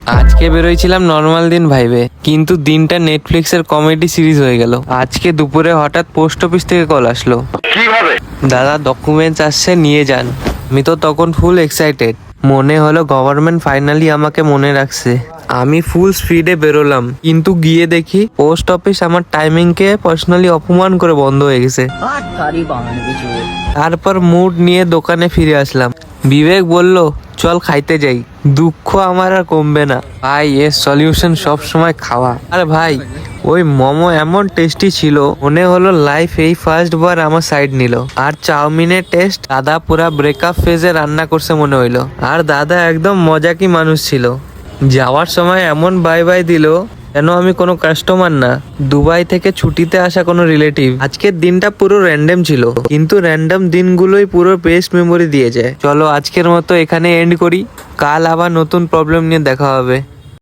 আজকে বেরোইছিলাম নর্মাল দিন ভাইবে, কিন্তু দিনটা নেটফ্লিক্সের কমেডি সিরিজ হয়ে গেল। আজকে দুপুরে হঠাৎ পোস্ট অফিস থেকে কল আসলো, কিভাবে? দাদা ডকুমেন্টস আসছে নিয়ে যান। আমি তো তখন ফুল এক্সাইটেড, মনে হলো গভর্নমেন্ট ফাইনালি আমাকে মনে রাখছে। আমি ফুল স্পিডে বেরোলাম, কিন্তু গিয়ে দেখি পোস্ট অফিস আমার টাইমিংকে পার্সোনালি অপমান করে বন্ধ হয়ে গেছে। তারপর মুড নিয়ে দোকানে ফিরে আসলাম। বিবেক বলল চল খাইতে যাই। দুঃখ আমার আর কমবে না ভাই, এর সলিউশন সব সময় খাওয়া। আর ভাই ওই মোমো এমন টেস্টি ছিল, মনে হলো লাইফ এই ফার্স্ট বার আমার সাইড নিল। আর চাউমিনের টেস্ট, দাদা পুরা ব্রেকআপ ফেজে রান্না করছে মনে হইলো। আর দাদা একদম মজাকি মানুষ ছিল, যাওয়ার সময় এমন বাই বাই দিল যেন আমি কোনো কাস্টমার না, দুবাই থেকে ছুটিতে আসা কোনো রিলেটিভ। আজকের দিনটা পুরো র্যান্ডম ছিল, কিন্তু র্যান্ডম দিনগুলোই পুরো বেস্ট মেমোরি দিয়ে যায়। চলো আজকের মতো এখানে এন্ড করি, কাল আবার নতুন প্রবলেম নিয়ে দেখা হবে।